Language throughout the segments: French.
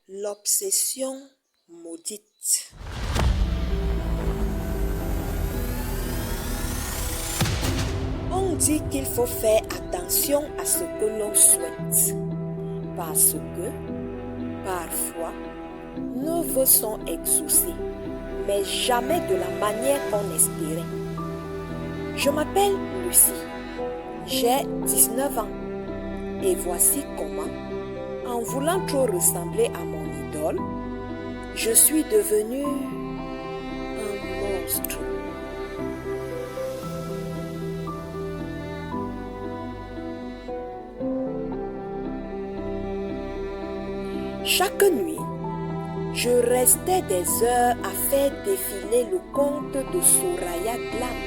L'obsession maudite. On dit qu'il faut faire attention à ce que l'on souhaite, parce que, parfois, nos vœux sont exaucés, mais jamais de la manière qu'on espérait. Je m'appelle Lucie, j'ai 19 ans, et voici comment, en voulant trop ressembler à mon idole, je suis devenue un monstre. Chaque nuit, je restais des heures à faire défiler le compte de Soraya Glam.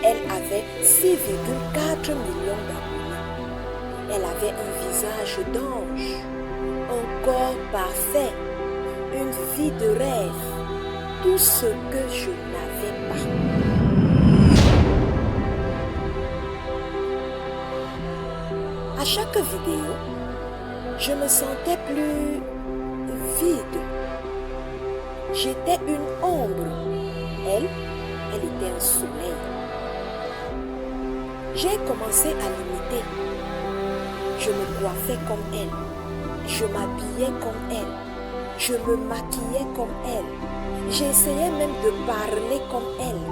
Elle avait 6,4 millions d'abonnés. Elle avait un visage d'ange, un corps parfait, une vie de rêve, tout ce que je n'avais pas. À chaque vidéo, je me sentais plus vide. J'étais une ombre. Elle était un soleil. J'ai commencé à l'imiter. Je me coiffais comme elle. Je m'habillais comme elle. Je me maquillais comme elle. J'essayais même de parler comme elle.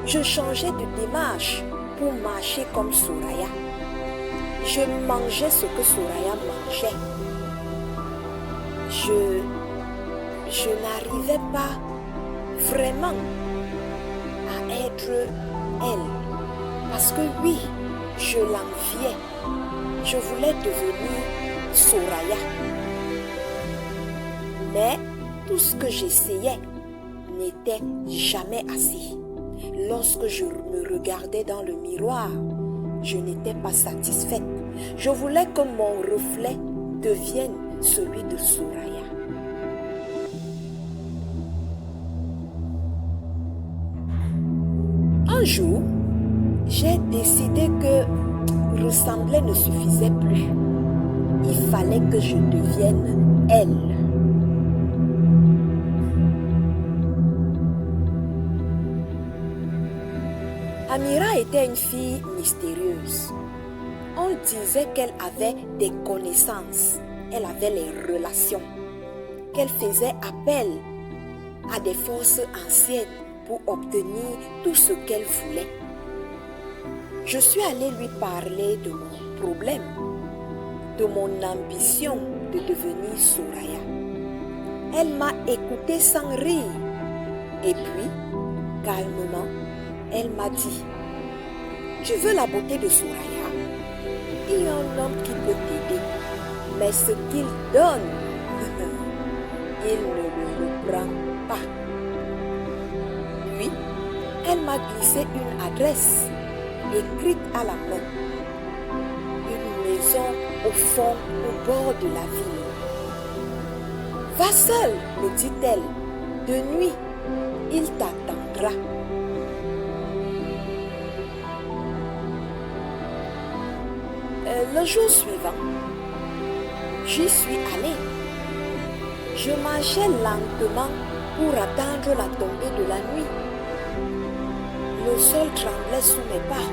Je changeais de démarche pour marcher comme Soraya. Je mangeais ce que Soraya mangeait. Je n'arrivais pas vraiment à être elle. Parce que oui, je l'enviais. Je voulais devenir Soraya. Mais tout ce que j'essayais n'était jamais assez. Lorsque je me regardais dans le miroir, je n'étais pas satisfaite. Je voulais que mon reflet devienne celui de Soraya. Un jour, j'ai décidé que ressembler ne suffisait plus. Il fallait que je devienne elle. Amira était une fille mystérieuse. On disait qu'elle avait des connaissances, elle avait les relations, qu'elle faisait appel à des forces anciennes pour obtenir tout ce qu'elle voulait. Je suis allée lui parler de mon problème, de mon ambition de devenir Soraya. Elle m'a écoutée sans rire. Et puis, calmement, elle m'a dit, « Tu veux la beauté de Soraya? Il y a un homme qui peut t'aider, mais ce qu'il donne, il ne le reprend pas. » Puis, elle m'a glissé une adresse écrite à la main. Une maison au fond, au bord de la ville. « Va seule, me dit-elle, de nuit, il t'attendra. » Le jour suivant, j'y suis allée. Je marchais lentement pour attendre la tombée de la nuit. Le sol tremblait sous mes pas.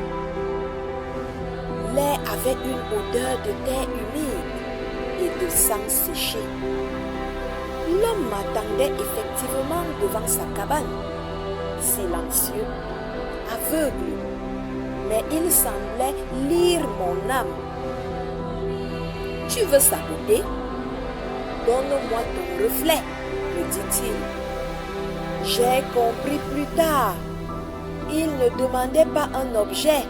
L'air avait une odeur de terre humide et de sang séché. L'homme m'attendait effectivement devant sa cabane, silencieux, aveugle, mais il semblait lire mon âme. « Tu veux sa beauté? Donne-moi ton reflet, me dit-il. » J'ai compris plus tard. Il ne demandait pas un objet.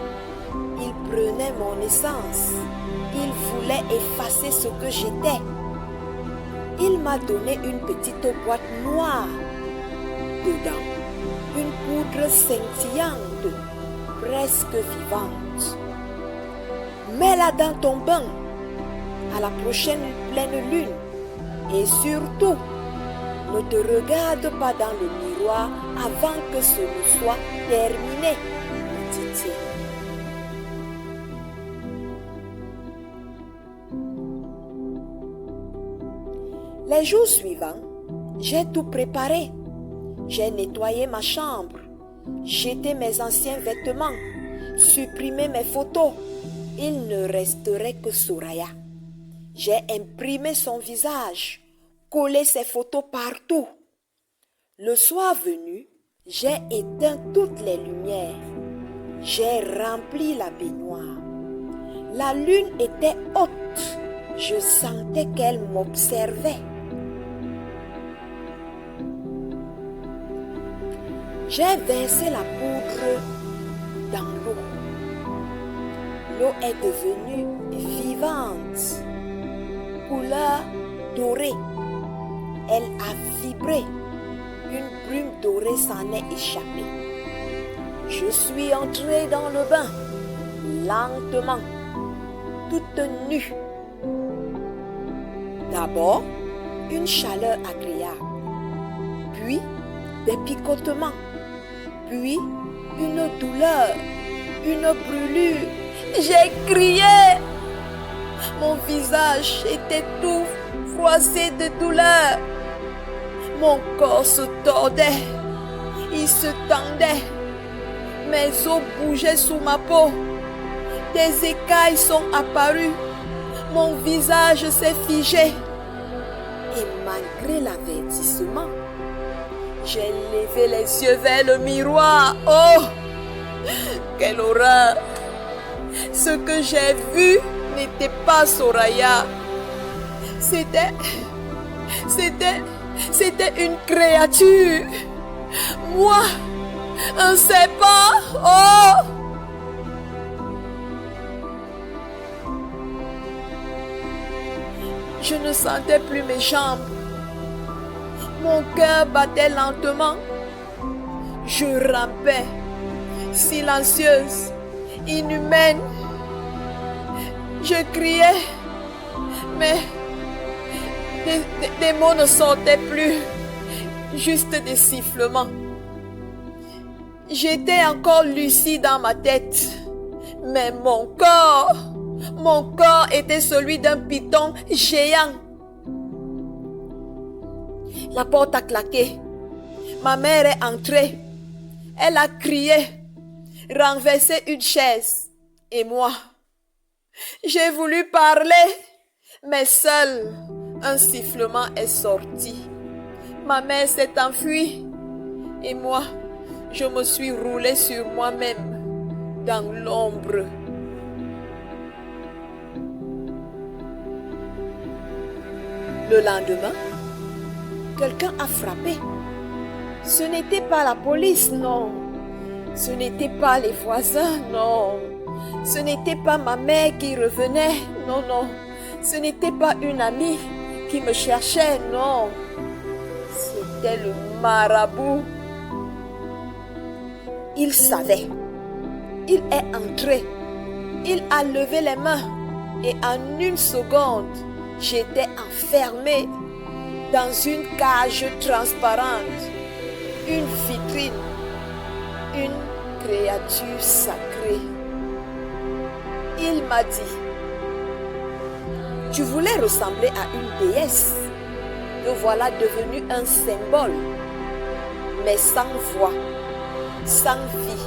Il prenait mon essence. Il voulait effacer ce que j'étais. Il m'a donné une petite boîte noire. Dedans, une poudre scintillante, presque vivante. « Mets-la dans ton bain à la prochaine pleine lune et surtout, ne te regarde pas dans le miroir avant que ce ne soit terminé, me dit-il. Les jours suivants, j'ai tout préparé. J'ai nettoyé ma chambre, jeté mes anciens vêtements, supprimé mes photos. Il ne resterait que Soraya. J'ai imprimé son visage, collé ses photos partout. Le soir venu, j'ai éteint toutes les lumières. J'ai rempli la baignoire. La lune était haute. Je sentais qu'elle m'observait. J'ai versé la poudre dans l'eau. L'eau est devenue vivante, couleur dorée. Elle a vibré. Une brume dorée s'en est échappée. Je suis entrée dans le bain, lentement, toute nue. D'abord, une chaleur agréable, puis des picotements, puis une douleur, une brûlure. J'ai crié. Mon visage était tout froissé de douleur. Mon corps se tordait, il se tendait. Mes os bougeaient sous ma peau. Des écailles sont apparues. Mon visage s'est figé. Et malgré l'avertissement, j'ai levé les yeux vers le miroir. Oh, quelle horreur! Ce que j'ai vu n'était pas Soraya. C'était une créature. Moi, un serpent. Oh! Je ne sentais plus mes jambes. Mon cœur battait lentement. Je rampais, silencieuse, inhumaine. Je criais, mais des mots ne sortaient plus, juste des sifflements. J'étais encore lucide dans ma tête, mais mon corps était celui d'un python géant. La porte a claqué. Ma mère est entrée. Elle a crié, renversé une chaise. Et moi, j'ai voulu parler, mais seul un sifflement est sorti. Ma mère s'est enfuie. Et moi, je me suis roulée sur moi-même dans l'ombre. Le lendemain, quelqu'un a frappé. Ce n'était pas la police, non. Ce n'était pas les voisins, non. Ce n'était pas ma mère qui revenait, non, non. Ce n'était pas une amie qui me cherchait, non. C'était le marabout. Il savait. Il est entré. Il a levé les mains. Et en une seconde, j'étais enfermée dans une cage transparente, une vitrine, une créature sacrée. Il m'a dit, tu voulais ressembler à une déesse, te voilà devenu un symbole, mais sans voix, sans vie.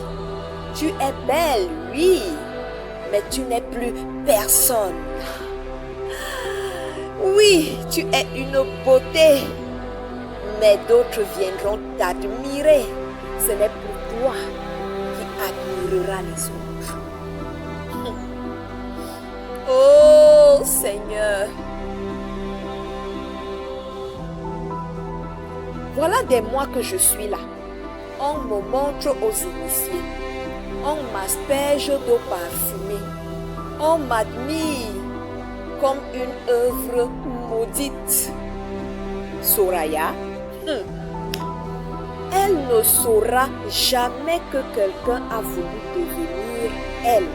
Tu es belle, oui, mais tu n'es plus personne. Oui, tu es une beauté, mais d'autres viendront t'admirer. Ce n'est plus toi qui admirera les autres. Oh Seigneur, voilà des mois que je suis là. On me montre aux initiés. On m'asperge d'eau parfumée. On m'admire comme une œuvre maudite. Soraya, elle ne saura jamais que quelqu'un a voulu devenir elle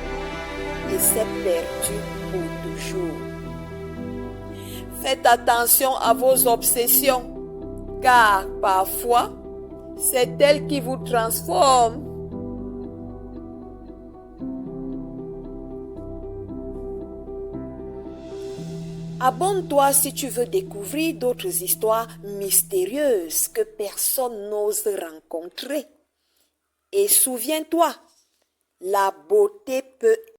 et s'est perdu pour toujours. Faites attention à vos obsessions, car parfois, c'est elle qui vous transforme. Abonne-toi si tu veux découvrir d'autres histoires mystérieuses que personne n'ose rencontrer. Et souviens-toi, la beauté peut